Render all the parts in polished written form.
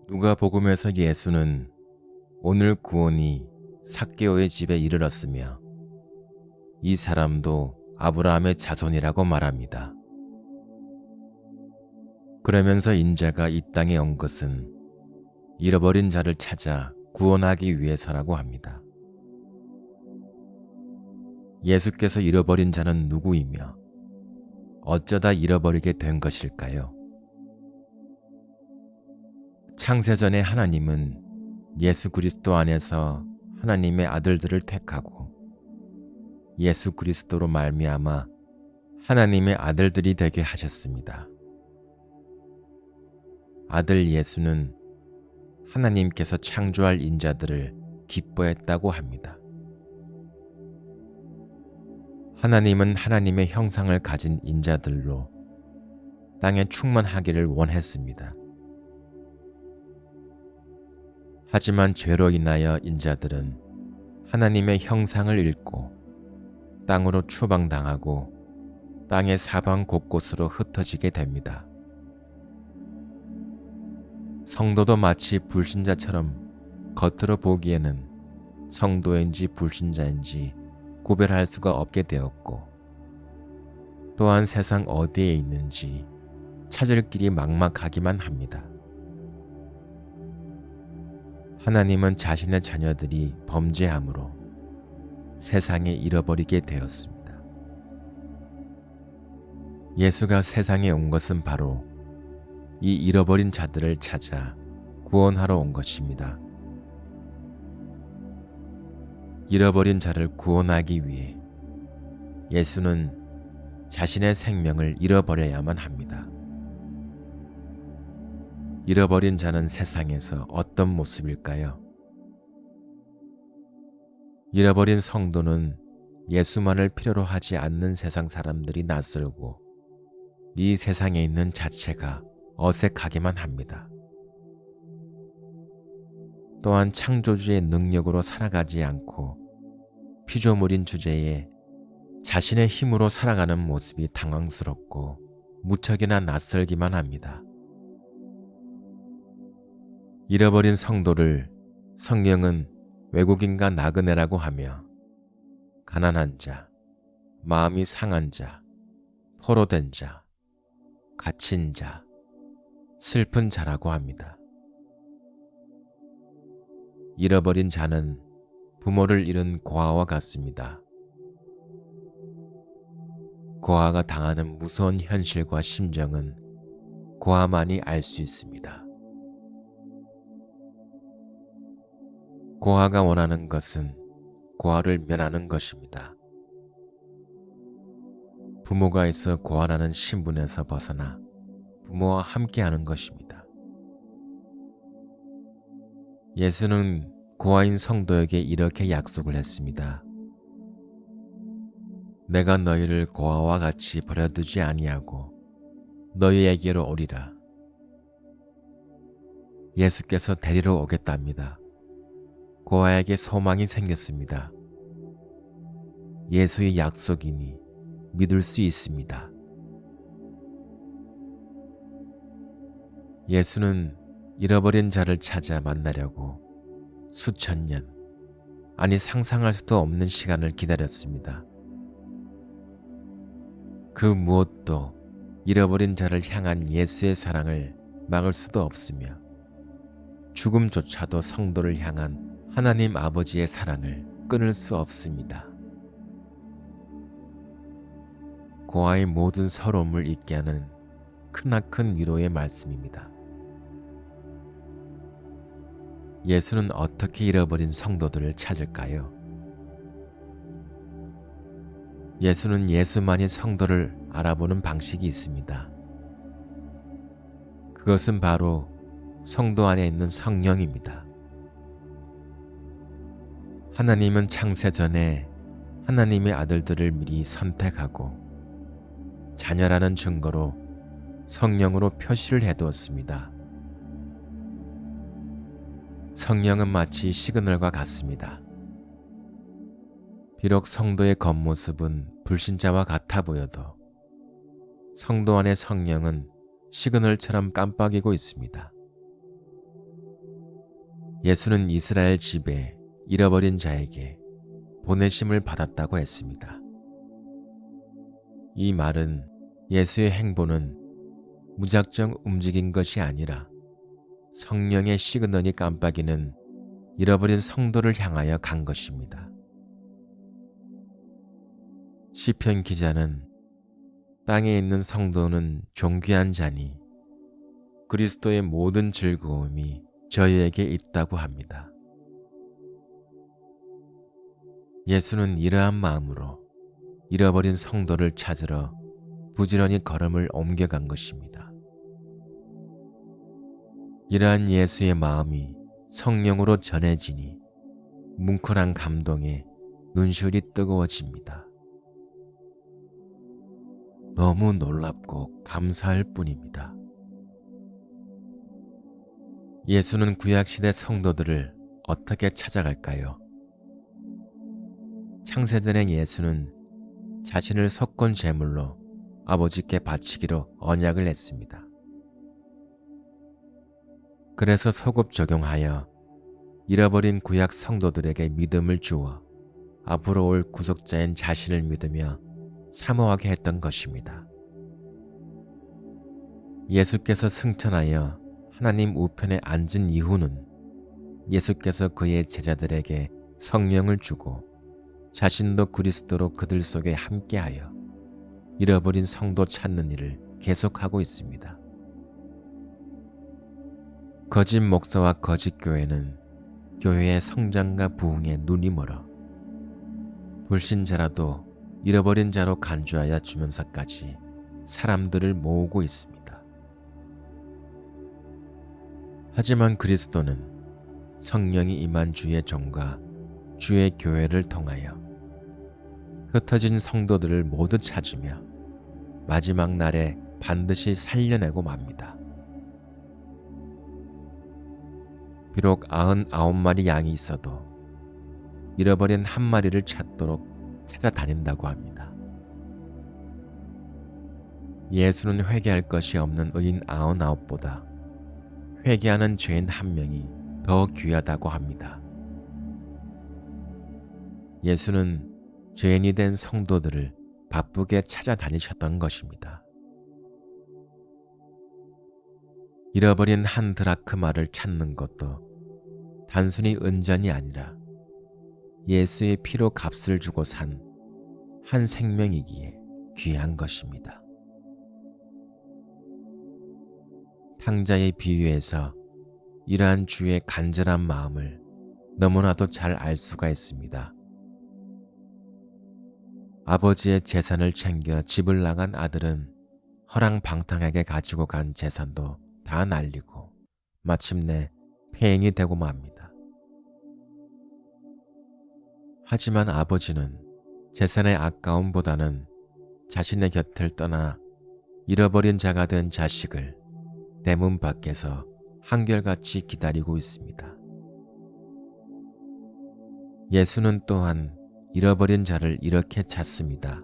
누가복음에서 예수는 오늘 구원이 삭개오의 집에 이르렀으며 이 사람도 아브라함의 자손이라고 말합니다. 그러면서 인자가 이 땅에 온 것은 잃어버린 자를 찾아 구원하기 위해서라고 합니다. 예수께서 잃어버린 자는 누구이며 어쩌다 잃어버리게 된 것일까요? 창세전에 하나님은 예수 그리스도 안에서 하나님의 아들들을 택하고 예수 그리스도로 말미암아 하나님의 아들들이 되게 하셨습니다. 아들 예수는 하나님께서 창조할 인자들을 기뻐했다고 합니다. 하나님은 하나님의 형상을 가진 인자들로 땅에 충만하기를 원했습니다. 하지만 죄로 인하여 인자들은 하나님의 형상을 잃고 땅으로 추방당하고 땅의 사방 곳곳으로 흩어지게 됩니다. 성도도 마치 불신자처럼 겉으로 보기에는 성도인지 불신자인지 구별할 수가 없게 되었고, 또한 세상 어디에 있는지 찾을 길이 막막하기만 합니다. 하나님은 자신의 자녀들이 범죄함으로 세상에 잃어버리게 되었습니다. 예수가 세상에 온 것은 바로 이 잃어버린 자들을 찾아 구원하러 온 것입니다. 잃어버린 자를 구원하기 위해 예수는 자신의 생명을 잃어버려야만 합니다. 잃어버린 자는 세상에서 어떤 모습일까요? 잃어버린 성도는 예수만을 필요로 하지 않는 세상 사람들이 낯설고 이 세상에 있는 자체가 어색하기만 합니다. 또한 창조주의 능력으로 살아가지 않고 피조물인 주제에 자신의 힘으로 살아가는 모습이 당황스럽고 무척이나 낯설기만 합니다. 잃어버린 성도를 성경은 외국인과 나그네라고 하며 가난한 자, 마음이 상한 자, 포로된 자, 갇힌 자, 슬픈 자라고 합니다. 잃어버린 자는 부모를 잃은 고아와 같습니다. 고아가 당하는 무서운 현실과 심정은 고아만이 알 수 있습니다. 고아가 원하는 것은 고아를 면하는 것입니다. 부모가 있어 고아라는 신분에서 벗어나 부모와 함께하는 것입니다. 예수는 고아인 성도에게 이렇게 약속을 했습니다. 내가 너희를 고아와 같이 버려두지 아니하고 너희에게로 오리라. 예수께서 데리러 오겠답니다. 고아에게 소망이 생겼습니다. 예수의 약속이니 믿을 수 있습니다. 예수는 잃어버린 자를 찾아 만나려고 수천 년, 아니 상상할 수도 없는 시간을 기다렸습니다. 그 무엇도 잃어버린 자를 향한 예수의 사랑을 막을 수도 없으며 죽음조차도 성도를 향한 하나님 아버지의 사랑을 끊을 수 없습니다. 고아의 모든 서러움을 잊게 하는 크나큰 위로의 말씀입니다. 예수는 어떻게 잃어버린 성도들을 찾을까요? 예수는 예수만이 성도를 알아보는 방식이 있습니다. 그것은 바로 성도 안에 있는 성령입니다. 하나님은 창세전에 하나님의 아들들을 미리 선택하고 자녀라는 증거로 성령으로 표시를 해두었습니다. 성령은 마치 시그널과 같습니다. 비록 성도의 겉모습은 불신자와 같아 보여도 성도 안의 성령은 시그널처럼 깜빡이고 있습니다. 예수는 이스라엘 집에 잃어버린 자에게 보내심을 받았다고 했습니다. 이 말은 예수의 행보는 무작정 움직인 것이 아니라 성령의 시그널이 깜빡이는 잃어버린 성도를 향하여 간 것입니다. 시편 기자는 땅에 있는 성도는 존귀한 자니 그리스도의 모든 즐거움이 저희에게 있다고 합니다. 예수는 이러한 마음으로 잃어버린 성도를 찾으러 부지런히 걸음을 옮겨간 것입니다. 이러한 예수의 마음이 성령으로 전해지니 뭉클한 감동에 눈시울이 뜨거워집니다. 너무 놀랍고 감사할 뿐입니다. 예수는 구약시대 성도들을 어떻게 찾아갈까요? 창세전의 예수는 자신을 석권 제물로 아버지께 바치기로 언약을 했습니다. 그래서 소급 적용하여 잃어버린 구약 성도들에게 믿음을 주어 앞으로 올 구속자인 자신을 믿으며 사모하게 했던 것입니다. 예수께서 승천하여 하나님 우편에 앉은 이후는 예수께서 그의 제자들에게 성령을 주고 자신도 그리스도로 그들 속에 함께하여 잃어버린 성도 찾는 일을 계속하고 있습니다. 거짓 목사와 거짓 교회는 교회의 성장과 부흥에 눈이 멀어 불신자라도 잃어버린 자로 간주하여 주면서까지 사람들을 모으고 있습니다. 하지만 그리스도는 성령이 임한 주의 종과 주의 교회를 통하여 흩어진 성도들을 모두 찾으며 마지막 날에 반드시 살려내고 맙니다. 비록 99마리 양이 있어도 잃어버린 한 마리를 찾도록 찾아다닌다고 합니다. 예수는 회개할 것이 없는 의인 99보다 회개하는 죄인 한 명이 더 귀하다고 합니다. 예수는 죄인이 된 성도들을 바쁘게 찾아다니셨던 것입니다. 잃어버린 한 드라크마를 찾는 것도 단순히 은전이 아니라 예수의 피로 값을 주고 산 한 생명이기에 귀한 것입니다. 탕자의 비유에서 이러한 주의 간절한 마음을 너무나도 잘 알 수가 있습니다. 아버지의 재산을 챙겨 집을 나간 아들은 허랑방탕하게 가지고 간 재산도 다 날리고 마침내 폐인이 되고 맙니다. 하지만 아버지는 재산의 아까움보다는 자신의 곁을 떠나 잃어버린 자가 된 자식을 대문 밖에서 한결같이 기다리고 있습니다. 예수는 또한 잃어버린 자를 이렇게 찾습니다.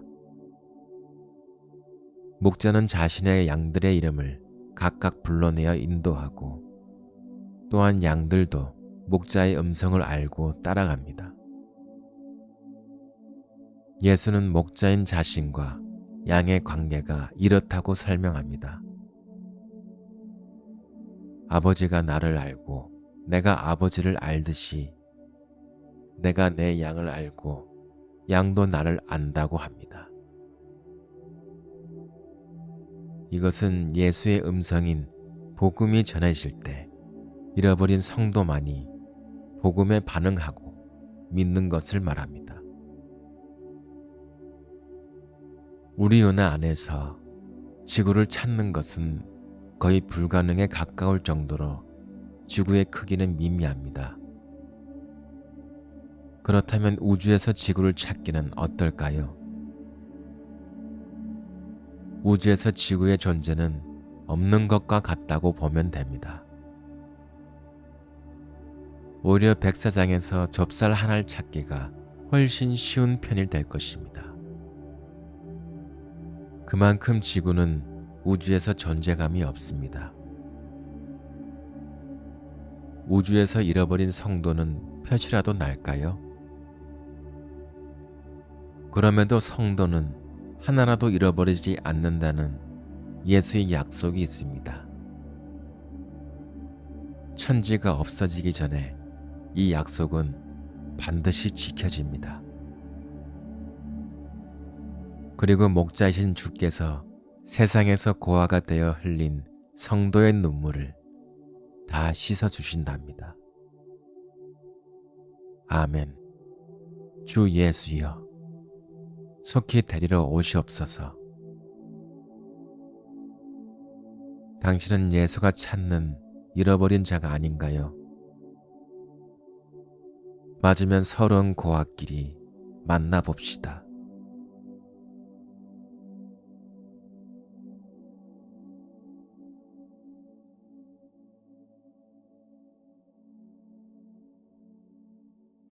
목자는 자신의 양들의 이름을 각각 불러내어 인도하고 또한 양들도 목자의 음성을 알고 따라갑니다. 예수는 목자인 자신과 양의 관계가 이렇다고 설명합니다. 아버지가 나를 알고 내가 아버지를 알듯이 내가 내 양을 알고 양도 나를 안다고 합니다. 이것은 예수의 음성인 복음이 전해질 때 잃어버린 성도만이 복음에 반응하고 믿는 것을 말합니다. 우리 은혜 안에서 지구를 찾는 것은 거의 불가능에 가까울 정도로 지구의 크기는 미미합니다. 그렇다면 우주에서 지구를 찾기는 어떨까요? 우주에서 지구의 존재는 없는 것과 같다고 보면 됩니다. 오히려 백사장에서 좁쌀 하나를 찾기가 훨씬 쉬운 편이 될 것입니다. 그만큼 지구는 우주에서 존재감이 없습니다. 우주에서 잃어버린 성도는 표시라도 날까요? 그럼에도 성도는 하나라도 잃어버리지 않는다는 예수의 약속이 있습니다. 천지가 없어지기 전에 이 약속은 반드시 지켜집니다. 그리고 목자이신 주께서 세상에서 고아가 되어 흘린 성도의 눈물을 다 씻어주신답니다. 아멘. 주 예수여, 속히 데리러 오시옵소서. 당신은 예수가 찾는 잃어버린 자가 아닌가요? 맞으면 서러운 고아끼리 만나봅시다.